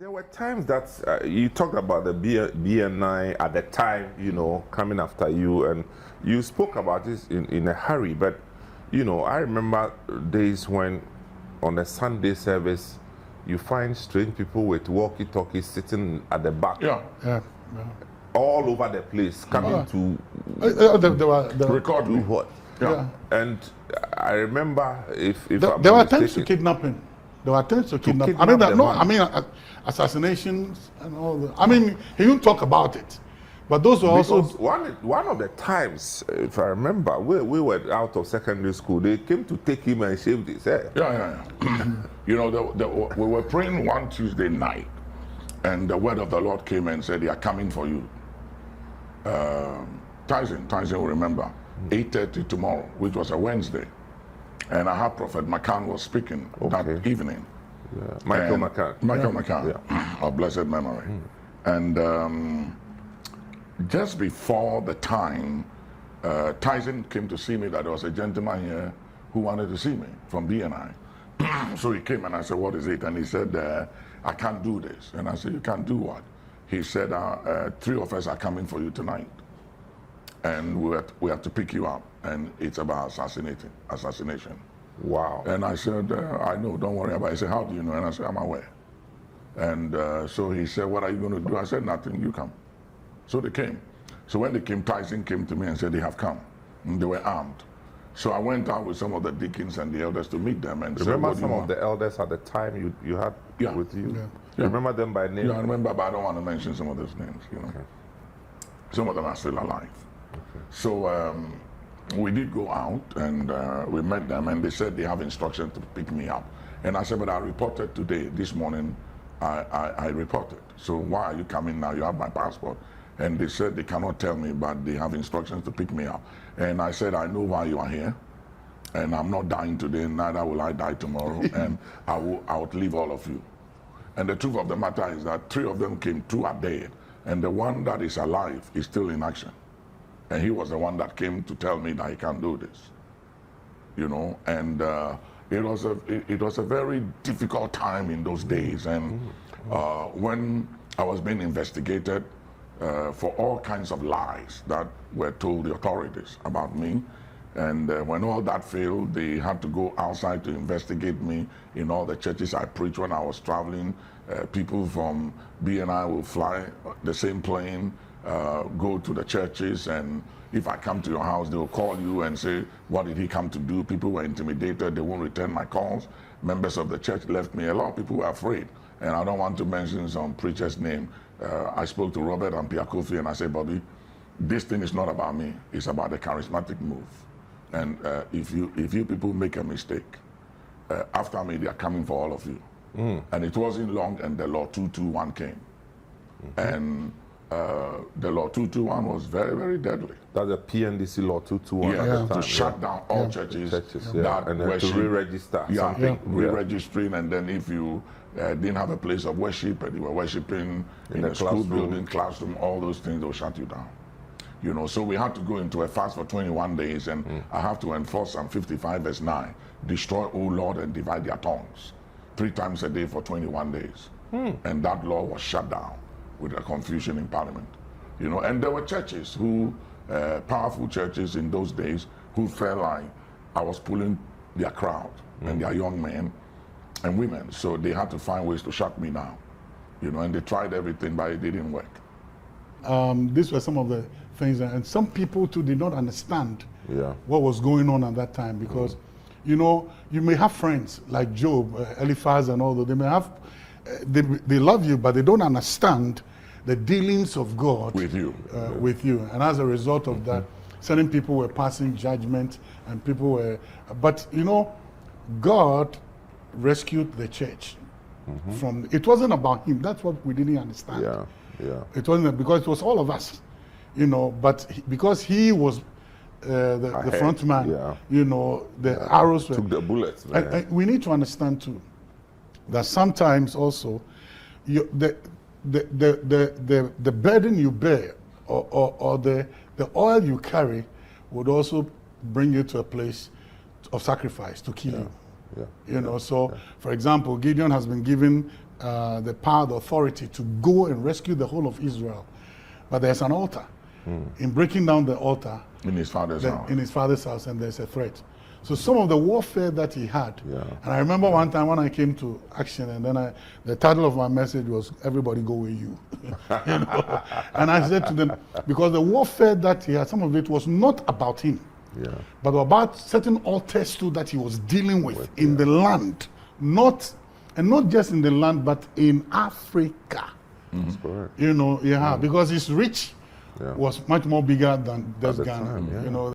There were times that you talked about the BNI at the time, coming after you, and you spoke about this in a hurry. But, I remember days when on a Sunday service, you find strange people with walkie-talkies sitting at the back. Yeah. All over the place, coming to record do what? Yeah. And I remember if there were attempts to kidnapping. There were attempts to kidnap. Assassinations and all that. He didn't talk about it. But those were because also... One of the times, if I remember, we were out of secondary school. They came to take him and shaved his head. Yeah. We were praying one Tuesday night, and the word of the Lord came and said, they are coming for you. Tyson will remember, 8:30 tomorrow, which was a Wednesday. And I had Prophet McCann was speaking that evening. Yeah. Michael McCann, of blessed memory. And just before the time, Tyson came to see me that there was a gentleman here who wanted to see me from BNI. So he came and I said, what is it? And he said, I can't do this. And I said, you can't do what? He said, 3 of us are coming for you tonight. And we have to pick you up. And it's about assassination. Wow. And I said, I know, don't worry about it. He said, how do you know? And I said, I'm aware. And so he said, what are you going to do? I said, nothing, you come. So they came. So when they came, Tyson came to me and said, they have come. And they were armed. So I went out with some of the deacons and the elders to meet them. And remember some of the elders at the time you had with you? Yeah. Remember them by name? Yeah, I remember, but I don't want to mention some of those names, Okay. Some of them are still alive. Okay. So we did go out and we met them, and they said they have instructions to pick me up. And I said, but I reported today, this morning, I reported. So why are you coming now? You have my passport. And they said they cannot tell me, but they have instructions to pick me up. And I said, I know why you are here. And I'm not dying today, neither will I die tomorrow. And I will outlive all of you. And the truth of the matter is that 3 of them came, 2 are dead. And the one that is alive is still in action. And he was the one that came to tell me that he can't do this. And it was a very difficult time in those days. And when I was being investigated for all kinds of lies that were told the authorities about me, and when all that failed, they had to go outside to investigate me in all the churches I preached when I was traveling. People from BNI will fly the same plane, go to the churches, and if I come to your house, they will call you and say, what did he come to do? People were intimidated. They won't return my calls. Members of the church left me. A lot of people were afraid. And I don't want to mention some preacher's name. I spoke to Robert and Pierre Kofi, and I said, Bobby, this thing is not about me. It's about the charismatic move. And if you people make a mistake, after me, they are coming for all of you. And it wasn't long, and the law 221 came. And the law 221 was very, very deadly. That's the PNDC law 221 at the time. To shut down all churches that and worship. To re-register something. Re-registering, and then if you didn't have a place of worship and you were worshiping in a school building, classroom, all those things, they'll shut you down. So we had to go into a fast for 21 days, and I have to enforce Psalm 55 verse 9. Destroy, O Lord, and divide their tongues 3 times a day for 21 days. And that law was shut down with a confusion in Parliament. And there were churches who, powerful churches in those days, who felt like I was pulling their crowd and their young men and women. So they had to find ways to shut me down. And they tried everything, but it didn't work. These were some of the things, and some people too did not understand what was going on at that time, because you may have friends like Job, Eliphaz, and all that. They may have, they love you, but they don't understand the dealings of God with you. And as a result of that, certain people were passing judgment, and people were. But God rescued the church from. It wasn't about him. That's what we didn't understand. It wasn't, because it was all of us, but because he was the front man, the arrows took the bullets. And we need to understand too that sometimes also the burden you bear or the oil you carry would also bring you to a place of sacrifice to kill you. For example, Gideon has been given the power, the authority to go and rescue the whole of Israel. But there's an altar. In breaking down the altar, In his father's house. in his father's house, and there's a threat. So some of the warfare that he had, and I remember one time when I came to Action, and then the title of my message was "Everybody Go With You," you know? And I said to them, because the warfare that he had, some of it was not about him, but about certain altars too that he was dealing with in the land, not just in the land, but in Africa. That's correct. You know, because his reach was much more bigger than this Ghana. time, You know.